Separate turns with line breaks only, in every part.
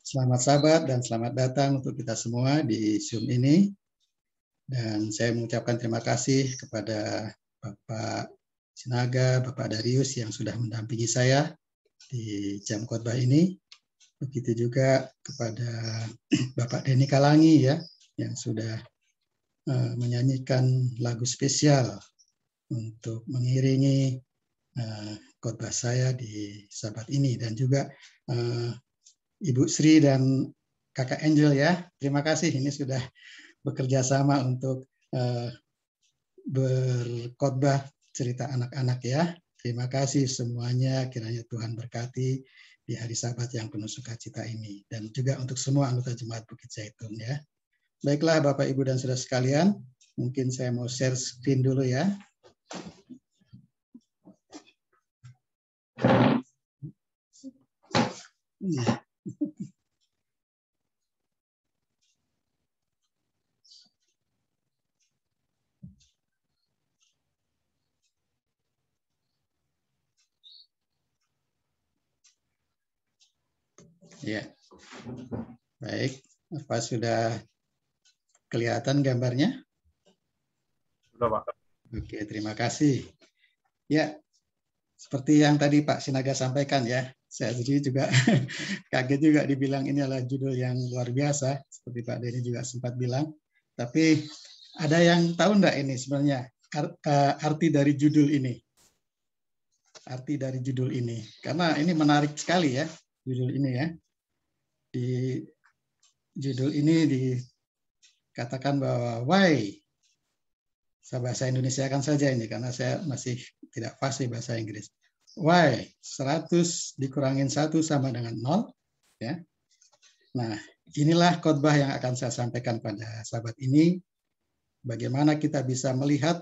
Selamat sahabat dan selamat datang untuk kita semua di Zoom ini. Dan saya mengucapkan terima kasih kepada Bapak Sinaga, Bapak Darius yang sudah mendampingi saya di jam khotbah ini. Begitu juga kepada Bapak Denny Kalangi ya, yang sudah menyanyikan lagu spesial untuk mengiringi khotbah saya di sabat ini, dan juga Ibu Sri dan Kakak Angel ya. Terima kasih ini sudah bekerja sama untuk berkhotbah cerita anak-anak ya. Terima kasih semuanya, kiranya Tuhan berkati di hari Sabat yang penuh sukacita ini, dan juga untuk semua anggota Jemaat Bukit Zaitun ya. Baiklah Bapak Ibu dan Saudara sekalian, mungkin saya mau share screen dulu ya. Ya, baik. Apa sudah kelihatan gambarnya?
Sudah, Pak.
Oke, terima kasih. Ya, seperti yang tadi Pak Sinaga sampaikan ya, saya sendiri juga kaget juga dibilang ini adalah judul yang luar biasa, seperti Pak Denny juga sempat bilang. Tapi ada yang tahu enggak ini sebenarnya arti dari judul ini? Arti dari judul ini, karena ini menarik sekali ya, judul ini ya. Di judul ini dikatakan bahwa why, saya bahasa Indonesia kan saja ini karena saya masih tidak fasih bahasa Inggris. Why 100 dikurangin 1 sama dengan 0 ya. Nah, inilah khotbah yang akan saya sampaikan pada sahabat ini, bagaimana kita bisa melihat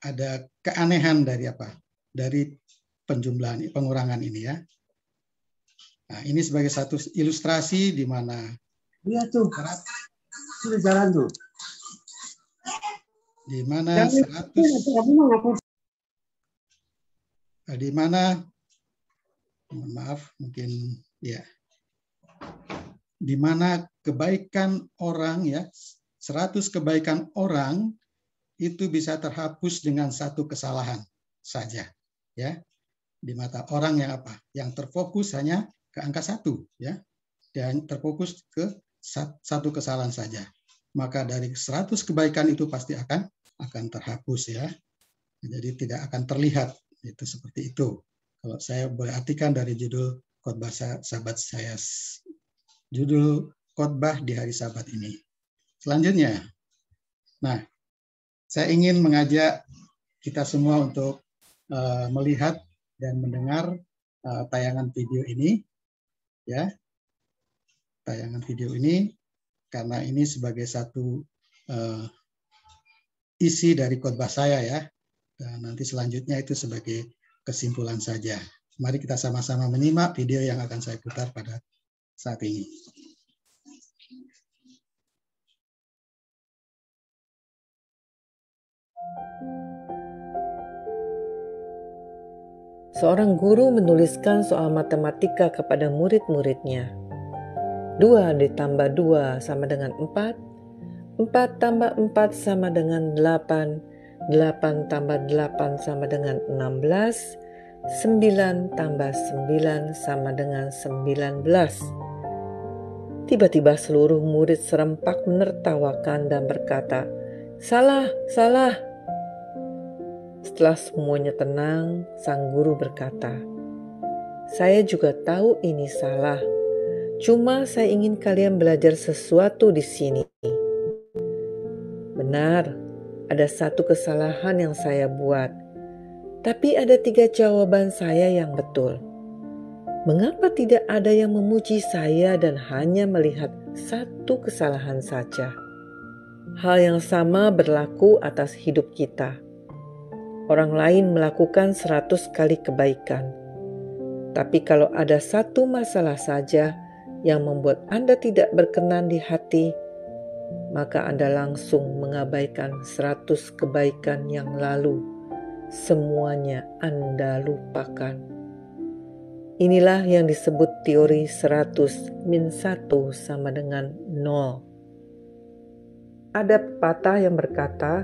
ada keanehan dari apa? Dari penjumlahan pengurangan ini ya. Nah, ini sebagai satu ilustrasi di mana
tuh sudah jalan tuh.
Di mana 100 di mana maaf mungkin ya, di mana kebaikan orang ya, 100 kebaikan orang itu bisa terhapus dengan 1 kesalahan saja ya, di mata orang yang apa, yang terfokus hanya ke angka 1 ya, dan terfokus ke 1 kesalahan saja, maka dari 100 kebaikan itu pasti akan terhapus ya, jadi tidak akan terlihat. Itu seperti itu. Kalau saya boleh artikan dari judul khotbah sahabat saya, judul khotbah di hari Sabat ini. Selanjutnya, nah, saya ingin mengajak kita semua untuk melihat dan mendengar tayangan video ini, ya, tayangan video ini, karena ini sebagai satu isi dari khotbah saya ya. Dan nanti selanjutnya itu sebagai kesimpulan saja. Mari kita sama-sama menyimak video yang akan saya putar pada saat ini.
Seorang guru menuliskan soal matematika kepada murid-muridnya. 2 ditambah 2 sama dengan 4, 4 tambah 4 sama dengan 8, 8 tambah 8 sama dengan 16, 9 tambah 9 sama dengan 19. Tiba-tiba seluruh murid serempak menertawakan dan berkata, "Salah, salah." Setelah semuanya tenang, sang guru berkata, "Saya juga tahu ini salah. Cuma saya ingin kalian belajar sesuatu di sini. Benar, ada 1 kesalahan yang saya buat, tapi ada 3 jawaban saya yang betul. Mengapa tidak ada yang memuji saya dan hanya melihat 1 kesalahan saja? Hal yang sama berlaku atas hidup kita. Orang lain melakukan 100 kali kebaikan, tapi kalau ada 1 masalah saja yang membuat Anda tidak berkenan di hati, maka Anda langsung mengabaikan 100 kebaikan yang lalu. Semuanya Anda lupakan. Inilah yang disebut teori 100 min 1 sama dengan 0. Ada pepatah yang berkata,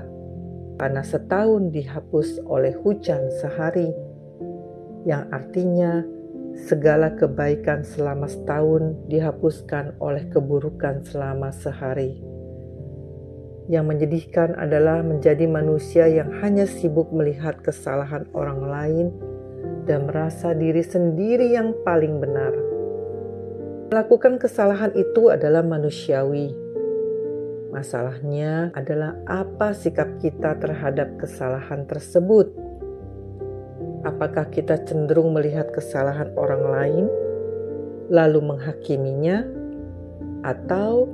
panas setahun dihapus oleh hujan sehari, yang artinya segala kebaikan selama setahun dihapuskan oleh keburukan selama sehari. Yang menyedihkan adalah menjadi manusia yang hanya sibuk melihat kesalahan orang lain dan merasa diri sendiri yang paling benar. Melakukan kesalahan itu adalah manusiawi. Masalahnya adalah apa sikap kita terhadap kesalahan tersebut. Apakah kita cenderung melihat kesalahan orang lain, lalu menghakiminya, atau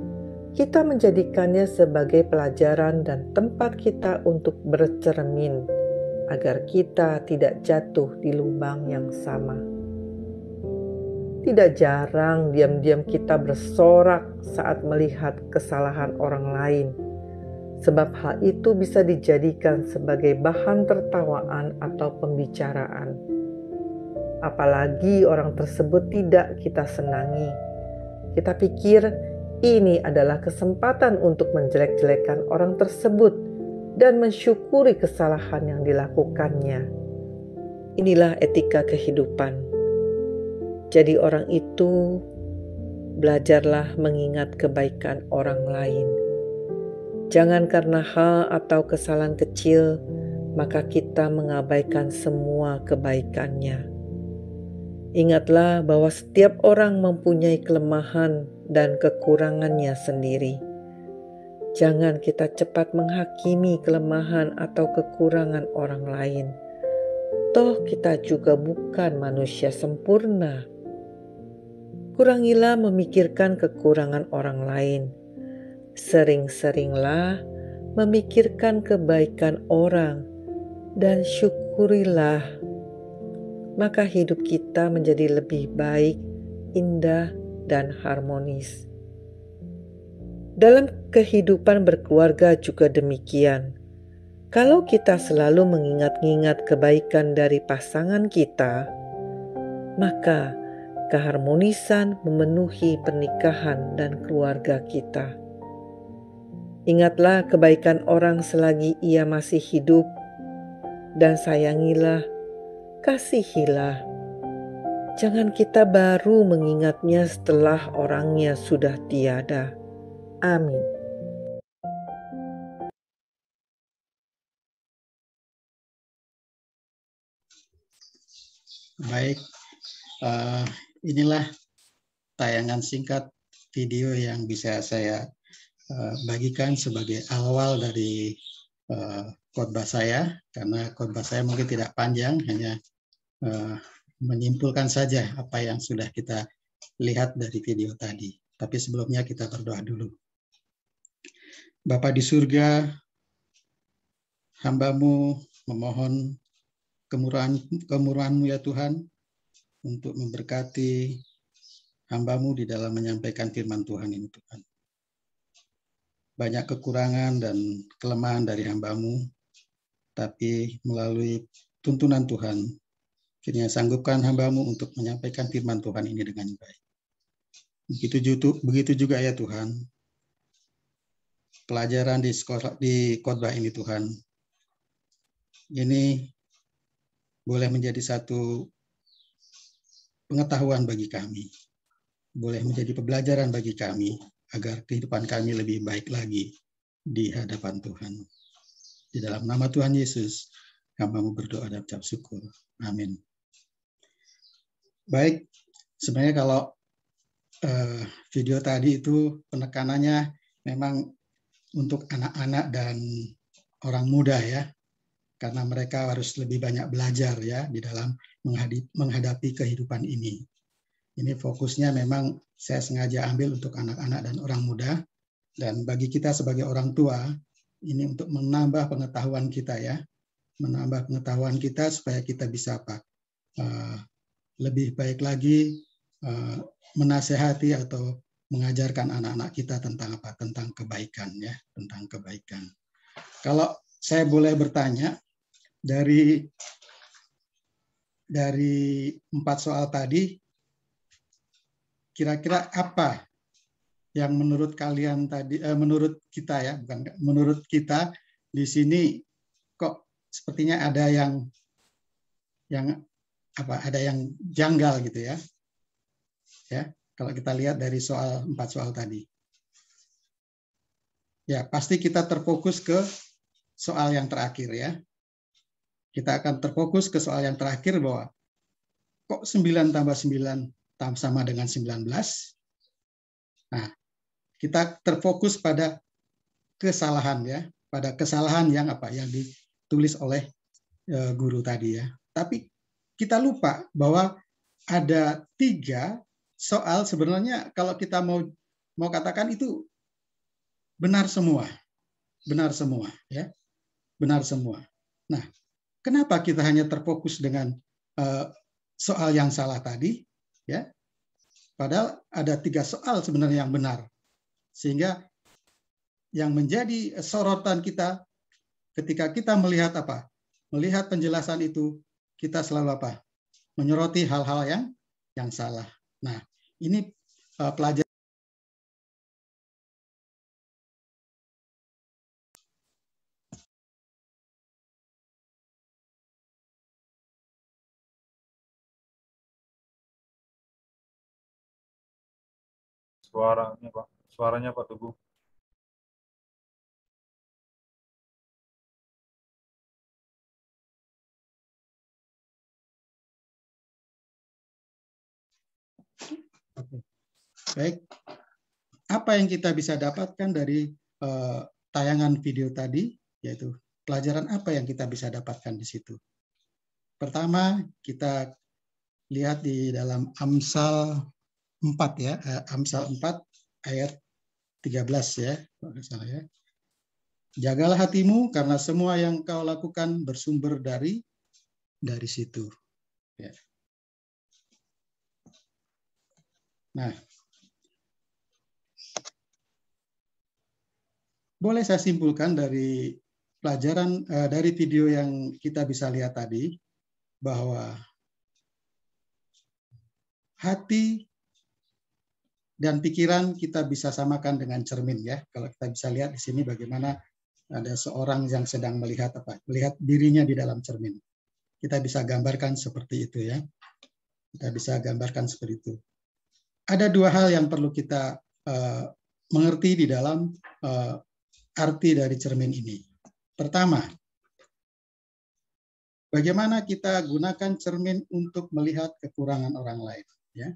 kita menjadikannya sebagai pelajaran dan tempat kita untuk bercermin, agar kita tidak jatuh di lubang yang sama. Tidak jarang diam-diam kita bersorak saat melihat kesalahan orang lain, sebab hal itu bisa dijadikan sebagai bahan tertawaan atau pembicaraan. Apalagi orang tersebut tidak kita senangi. Kita pikir ini adalah kesempatan untuk menjelek-jelekan orang tersebut dan mensyukuri kesalahan yang dilakukannya. Inilah etika kehidupan. Jadi orang itu belajarlah mengingat kebaikan orang lain. Jangan karena hal atau kesalahan kecil, maka kita mengabaikan semua kebaikannya. Ingatlah bahwa setiap orang mempunyai kelemahan dan kekurangannya sendiri. Jangan kita cepat menghakimi kelemahan atau kekurangan orang lain. Toh kita juga bukan manusia sempurna. Kurangilah memikirkan kekurangan orang lain. Sering-seringlah memikirkan kebaikan orang dan syukurilah. Maka hidup kita menjadi lebih baik, indah, dan harmonis. Dalam kehidupan berkeluarga juga demikian. Kalau kita selalu mengingat-ingat kebaikan dari pasangan kita, maka keharmonisan memenuhi pernikahan dan keluarga kita. Ingatlah kebaikan orang selagi ia masih hidup, dan sayangilah, kasihilah. Jangan kita baru mengingatnya setelah orangnya sudah tiada. Amin.
Baik, inilah tayangan singkat video yang bisa saya bagikan sebagai awal dari khotbah saya, karena khotbah saya mungkin tidak panjang, hanya menyimpulkan saja apa yang sudah kita lihat dari video tadi. Tapi sebelumnya kita berdoa dulu. Bapa di surga, hamba-Mu memohon kemurahan-Mu ya Tuhan, untuk memberkati hamba-Mu di dalam menyampaikan firman Tuhan ini Tuhan. Banyak kekurangan dan kelemahan dari hamba-Mu, tapi melalui tuntunan Tuhan, kiranya sanggupkan hamba-Mu untuk menyampaikan firman Tuhan ini dengan baik. Begitu juga ya Tuhan, pelajaran di khotbah ini Tuhan, ini boleh menjadi satu pengetahuan bagi kami, boleh menjadi pembelajaran bagi kami, agar kehidupan kami lebih baik lagi di hadapan Tuhan. Di dalam nama Tuhan Yesus, hamba-Mu berdoa dan ucap syukur. Amin. Baik, sebenarnya kalau video tadi itu penekanannya memang untuk anak-anak dan orang muda ya, karena mereka harus lebih banyak belajar ya di dalam menghadapi kehidupan ini. Ini fokusnya memang saya sengaja ambil untuk anak-anak dan orang muda, dan bagi kita sebagai orang tua ini untuk menambah pengetahuan kita ya, menambah pengetahuan kita supaya kita bisa lebih baik lagi menasehati atau mengajarkan anak-anak kita tentang apa? Tentang kebaikan ya, tentang kebaikan. Kalau saya boleh bertanya, dari dari 4 soal tadi, kira-kira apa yang menurut kalian tadi, menurut kita ya, bukan menurut kita di sini kok sepertinya ada yang ada yang janggal gitu ya. Ya, kalau kita lihat dari 4 soal tadi. Ya, pasti kita terfokus ke soal yang terakhir ya. Kita akan terfokus ke soal yang terakhir bahwa kok 9 tambah 9 sama dengan 19. Nah, kita terfokus pada kesalahan ya, pada kesalahan yang yang ditulis oleh guru tadi ya. Tapi kita lupa bahwa ada 3 soal sebenarnya kalau kita mau katakan itu benar semua ya, benar semua. Nah, kenapa kita hanya terfokus dengan soal yang salah tadi ya? Padahal ada 3 soal sebenarnya yang benar. Sehingga yang menjadi sorotan kita ketika kita melihat melihat penjelasan itu, kita selalu menyoroti hal-hal yang salah. Nah, ini pelajaran
Suaranya Pak Teguh.
baik. Apa yang kita bisa dapatkan dari tayangan video tadi, yaitu pelajaran apa yang kita bisa dapatkan di situ. Pertama, kita lihat di dalam Amsal 4 ya, Amsal 4 ayat 13 ya, kalau salah ya. Jagalah hatimu karena semua yang kau lakukan bersumber dari situ. Ya. Nah, boleh saya simpulkan dari pelajaran dari video yang kita bisa lihat tadi bahwa hati dan pikiran kita bisa samakan dengan cermin ya. Kalau kita bisa lihat di sini bagaimana ada seorang yang sedang melihat melihat dirinya di dalam cermin. Kita bisa gambarkan seperti itu ya. Kita bisa gambarkan seperti itu. Ada 2 hal yang perlu kita mengerti di dalam arti dari cermin ini. Pertama, bagaimana kita gunakan cermin untuk melihat kekurangan orang lain ya.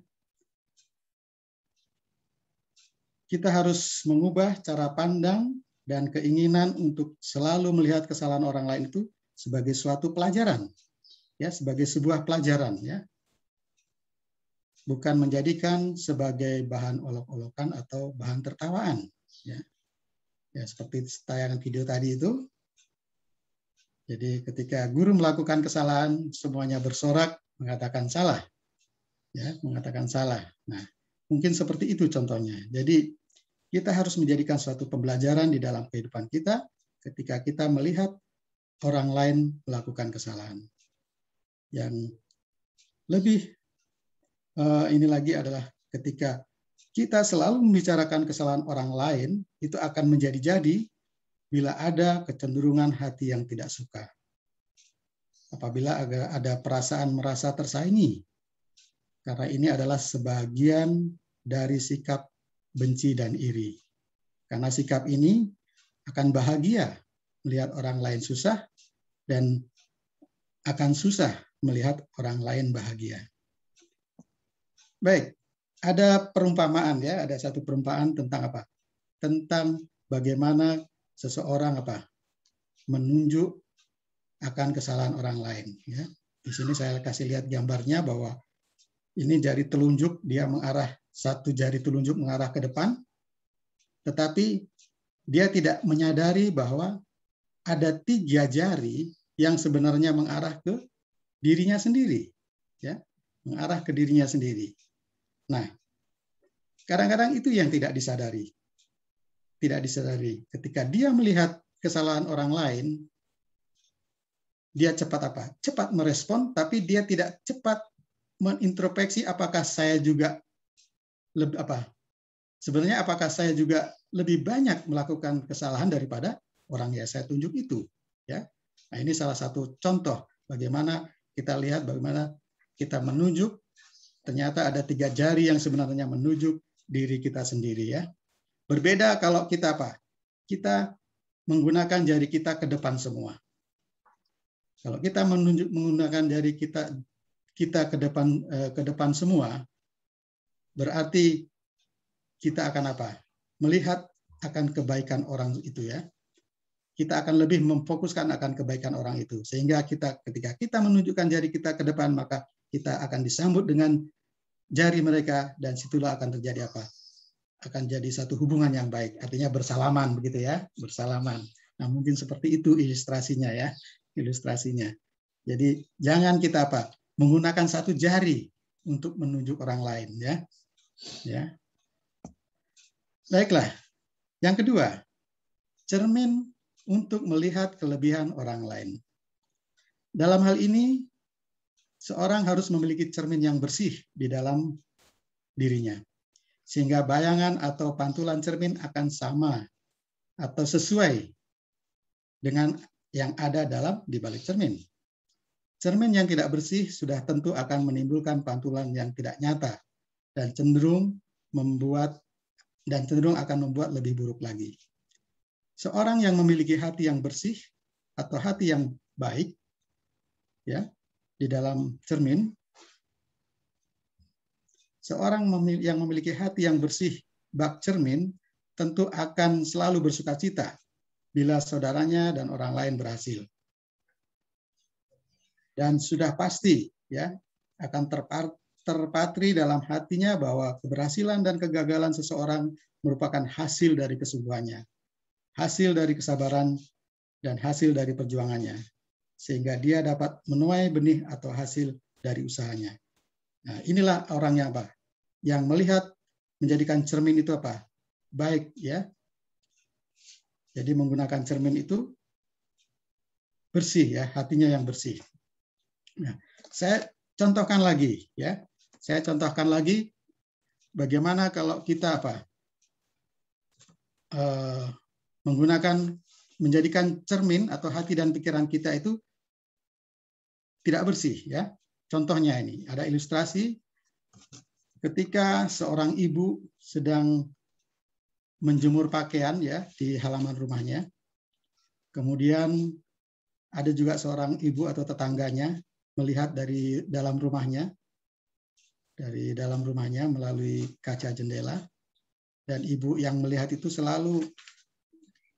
Kita harus mengubah cara pandang dan keinginan untuk selalu melihat kesalahan orang lain itu sebagai suatu pelajaran, ya, sebagai sebuah pelajaran, ya, bukan menjadikan sebagai bahan olok-olokan atau bahan tertawaan, ya, ya seperti tayangan video tadi itu. Jadi ketika guru melakukan kesalahan, semuanya bersorak mengatakan salah, ya, mengatakan salah. Nah, mungkin seperti itu contohnya. Jadi kita harus menjadikan suatu pembelajaran di dalam kehidupan kita ketika kita melihat orang lain melakukan kesalahan. Yang lebih ini lagi adalah ketika kita selalu membicarakan kesalahan orang lain, itu akan menjadi-jadi bila ada kecenderungan hati yang tidak suka. Apabila ada perasaan merasa tersaingi, karena ini adalah sebagian dari sikap benci dan iri. Karena sikap ini akan bahagia melihat orang lain susah dan akan susah melihat orang lain bahagia. Baik, ada perumpamaan ya, ada satu perumpamaan tentang apa? Tentang bagaimana seseorang menunjuk akan kesalahan orang lain. Ya. Di sini saya kasih lihat gambarnya bahwa ini jari telunjuk, dia mengarah, satu jari telunjuk mengarah ke depan, tetapi dia tidak menyadari bahwa ada 3 jari yang sebenarnya mengarah ke dirinya sendiri, ya, mengarah ke dirinya sendiri. Nah, kadang-kadang itu yang tidak disadari. Tidak disadari. Ketika dia melihat kesalahan orang lain, dia cepat apa? Cepat merespon, tapi dia tidak cepat menintrospeksi apakah saya juga lebih apa? Sebenarnya apakah saya juga lebih banyak melakukan kesalahan daripada orang yang saya tunjuk itu, ya. Nah, ini salah satu contoh bagaimana kita lihat bagaimana kita menunjuk, ternyata ada 3 jari yang sebenarnya menunjuk diri kita sendiri, ya. Berbeda kalau kita apa? Kita menggunakan jari kita ke depan semua. Kalau kita menggunakan jari kita ke depan semua, berarti kita akan apa? Melihat akan kebaikan orang itu, ya. Kita akan lebih memfokuskan akan kebaikan orang itu. Sehingga ketika kita menunjukkan jari kita ke depan, maka kita akan disambut dengan jari mereka, dan situlah akan terjadi apa? Akan jadi satu hubungan yang baik. Artinya bersalaman, begitu ya, bersalaman. Nah, mungkin seperti itu ilustrasinya, ya, ilustrasinya. Jadi jangan kita apa? Menggunakan satu jari untuk menunjuk orang lain, ya. Ya. Baiklah. Yang kedua, cermin untuk melihat kelebihan orang lain. Dalam hal ini, seorang harus memiliki cermin yang bersih di dalam dirinya, sehingga bayangan atau pantulan cermin akan sama atau sesuai dengan yang ada di balik cermin. Cermin yang tidak bersih sudah tentu akan menimbulkan pantulan yang tidak nyata dan cenderung akan membuat lebih buruk lagi. Seorang yang memiliki hati yang bersih atau hati yang baik, ya, di dalam cermin, seorang yang memiliki hati yang bersih bak cermin tentu akan selalu bersukacita bila saudaranya dan orang lain berhasil. Dan sudah pasti, ya, akan terpatri dalam hatinya bahwa keberhasilan dan kegagalan seseorang merupakan hasil dari kesungguhannya, hasil dari kesabaran, dan hasil dari perjuangannya, sehingga dia dapat menuai benih atau hasil dari usahanya. Nah, inilah orang yang apa? Yang melihat, menjadikan cermin itu apa? Baik, ya. Jadi menggunakan cermin itu bersih, ya, hatinya yang bersih. Nah, saya contohkan lagi, ya. Saya contohkan lagi bagaimana kalau kita apa? Menjadikan cermin atau hati dan pikiran kita itu tidak bersih, ya. Contohnya ini, ada ilustrasi ketika seorang ibu sedang menjemur pakaian, ya, di halaman rumahnya. Kemudian ada juga seorang ibu atau tetangganya melihat dari dalam rumahnya melalui kaca jendela, dan ibu yang melihat itu selalu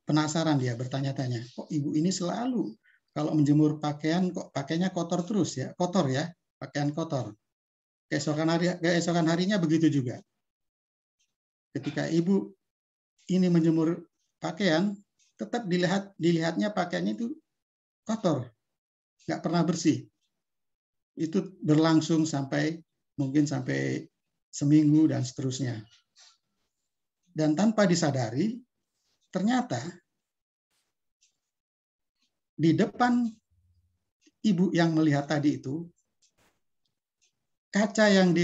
penasaran, dia bertanya-tanya, kok ibu ini selalu kalau menjemur pakaian kok pakainya kotor terus, ya, kotor, ya, pakaian kotor. Keesokan harinya begitu juga. Ketika ibu ini menjemur pakaian, tetap dilihatnya pakaiannya itu kotor, nggak pernah bersih. Itu berlangsung mungkin sampai seminggu dan seterusnya. Dan tanpa disadari, ternyata di depan ibu yang melihat tadi itu, kaca yang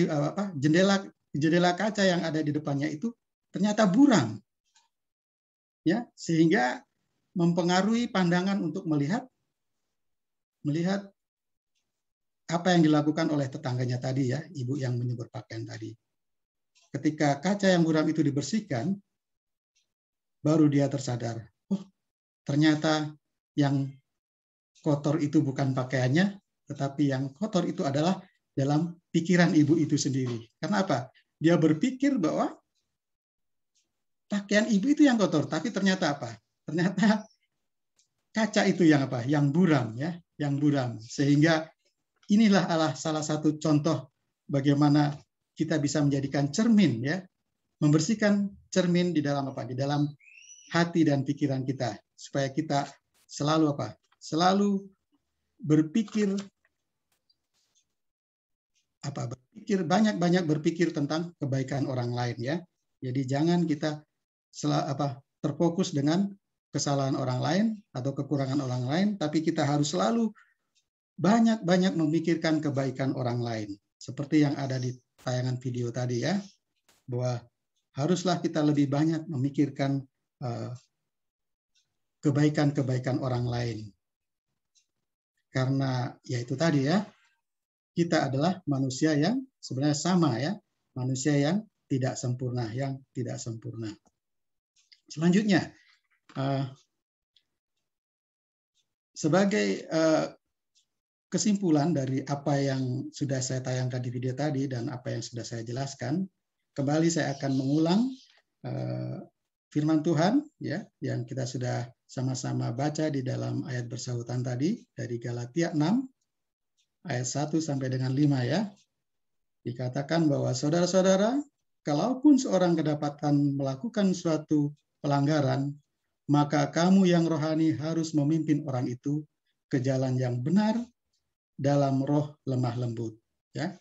jendela kaca yang ada di depannya itu ternyata buram, ya, sehingga mempengaruhi pandangan untuk melihat apa yang dilakukan oleh tetangganya tadi, ya, ibu yang menjemur pakaian tadi. Ketika kaca yang buram itu dibersihkan, baru dia tersadar, oh, ternyata yang kotor itu bukan pakaiannya, tetapi yang kotor itu adalah dalam pikiran ibu itu sendiri. Karena apa? Dia berpikir bahwa pakaian ibu itu yang kotor, tapi ternyata apa? Ternyata kaca itu yang apa? Yang buram, ya, yang buram. Sehingga inilah salah satu contoh bagaimana kita bisa menjadikan cermin, ya, membersihkan cermin di dalam apa? Di dalam hati dan pikiran kita, supaya kita selalu apa? Selalu berpikir banyak berpikir tentang kebaikan orang lain, ya. Jadi jangan kita terfokus dengan kesalahan orang lain atau kekurangan orang lain, tapi kita harus selalu banyak-banyak memikirkan kebaikan orang lain. Seperti yang ada di tayangan video tadi ya, bahwa haruslah kita lebih banyak memikirkan kebaikan-kebaikan orang lain. Karena ya itu tadi ya, kita adalah manusia yang sebenarnya sama ya, manusia yang tidak sempurna, Selanjutnya, sebagai kesimpulan dari apa yang sudah saya tayangkan di video tadi dan apa yang sudah saya jelaskan, kembali saya akan mengulang firman Tuhan ya yang kita sudah sama-sama baca di dalam ayat bersahutan tadi dari Galatia 6 ayat 1 sampai dengan 5 ya. Dikatakan bahwa saudara-saudara, kalaupun seorang kedapatan melakukan suatu pelanggaran, maka kamu yang rohani harus memimpin orang itu ke jalan yang benar dalam roh lemah lembut. Ya.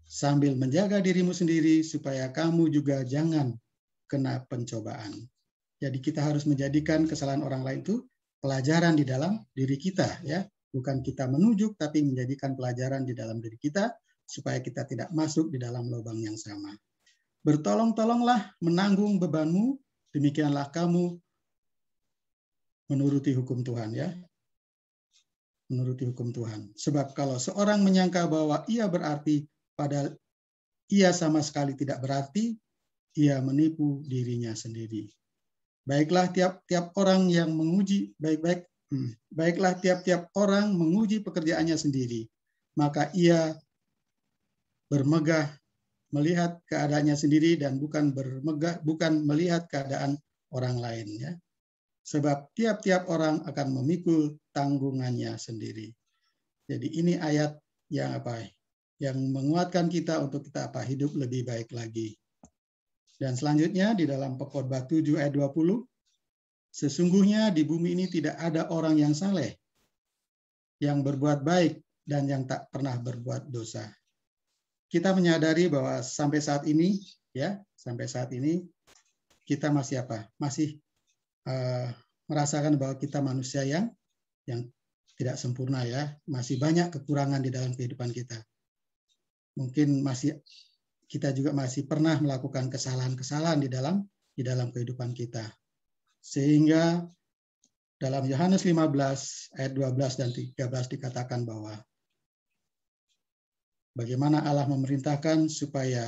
Sambil menjaga dirimu sendiri supaya kamu juga jangan kena pencobaan. Jadi kita harus menjadikan kesalahan orang lain itu pelajaran di dalam diri kita. Ya. Bukan kita menunjuk, tapi menjadikan pelajaran di dalam diri kita supaya kita tidak masuk di dalam lubang yang sama. Bertolong-tolonglah menanggung bebanmu, demikianlah kamu menuruti hukum Tuhan ya. Menuruti hukum Tuhan. Sebab kalau seorang menyangka bahwa ia berarti padahal ia sama sekali tidak berarti, ia menipu dirinya sendiri. Baiklah tiap-tiap orang yang menguji baiklah tiap-tiap orang menguji pekerjaannya sendiri, maka ia bermegah melihat keadaannya sendiri dan bukan melihat keadaan orang lain ya. Sebab tiap-tiap orang akan memikul tanggungannya sendiri. Jadi ini ayat yang yang menguatkan kita untuk kita hidup lebih baik lagi. Dan selanjutnya di dalam Pengkhotbah 7 ayat 20, sesungguhnya di bumi ini tidak ada orang yang saleh, yang berbuat baik dan yang tak pernah berbuat dosa. Kita menyadari bahwa sampai saat ini kita masih masih merasakan bahwa kita manusia yang tidak sempurna ya, masih banyak kekurangan di dalam kehidupan kita. Mungkin kita juga masih pernah melakukan kesalahan-kesalahan di dalam kehidupan kita. Sehingga dalam Yohanes 15 ayat 12 dan 13 dikatakan bahwa bagaimana Allah memerintahkan supaya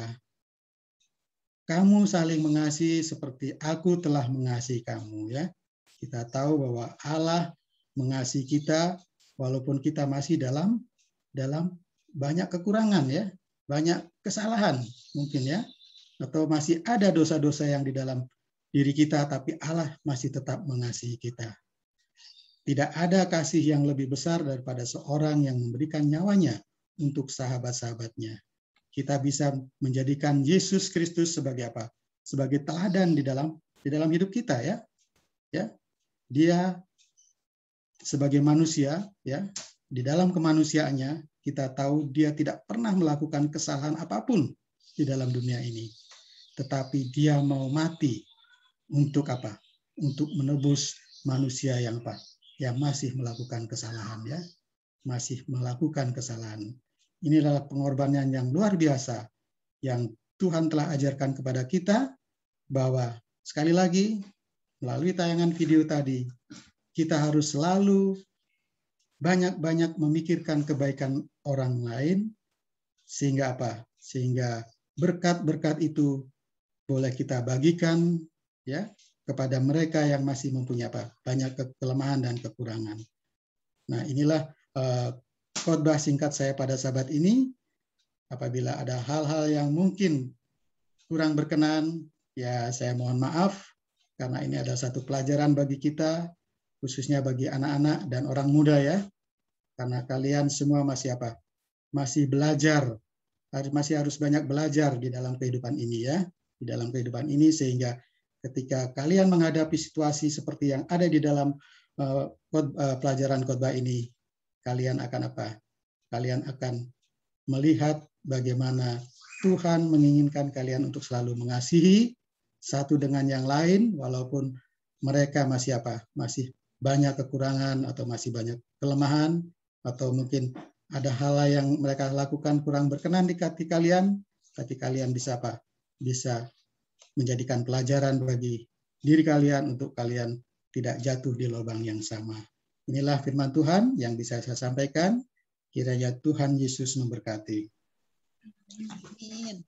kamu saling mengasihi seperti aku telah mengasihi kamu ya. Kita tahu bahwa Allah mengasihi kita walaupun kita masih dalam banyak kekurangan ya, banyak kesalahan mungkin ya, atau masih ada dosa-dosa yang di dalam diri kita, tapi Allah masih tetap mengasihi kita. Tidak ada kasih yang lebih besar daripada seorang yang memberikan nyawanya untuk sahabat-sahabatnya. Kita bisa menjadikan Yesus Kristus sebagai sebagai teladan di dalam hidup kita ya. Ya. Dia sebagai manusia ya, di dalam kemanusiaannya kita tahu dia tidak pernah melakukan kesalahan apapun di dalam dunia ini. Tetapi dia mau mati untuk Untuk menebus manusia yang masih melakukan kesalahan ya. Masih melakukan kesalahan. Ini adalah pengorbanan yang luar biasa yang Tuhan telah ajarkan kepada kita, bahwa sekali lagi melalui tayangan video tadi kita harus selalu banyak-banyak memikirkan kebaikan orang lain, sehingga sehingga berkat-berkat itu boleh kita bagikan ya kepada mereka yang masih mempunyai banyak kelemahan dan kekurangan. Nah, inilah khotbah singkat saya pada sahabat ini. Apabila ada hal-hal yang mungkin kurang berkenan, ya saya mohon maaf, karena ini adalah satu pelajaran bagi kita, khususnya bagi anak-anak dan orang muda ya. Karena kalian semua masih belajar, masih harus banyak belajar di dalam kehidupan ini ya, di dalam kehidupan ini, sehingga ketika kalian menghadapi situasi seperti yang ada di dalam pelajaran khotbah ini, kalian akan Kalian akan melihat bagaimana Tuhan menginginkan kalian untuk selalu mengasihi satu dengan yang lain, walaupun mereka masih banyak kekurangan atau masih banyak kelemahan, atau mungkin ada hal yang mereka lakukan kurang berkenan di hati kalian, tapi kalian bisa apa? Bisa menjadikan pelajaran bagi diri kalian untuk kalian tidak jatuh di lubang yang sama. Inilah firman Tuhan yang bisa saya sampaikan. Kiranya Tuhan Yesus memberkati.
Amin.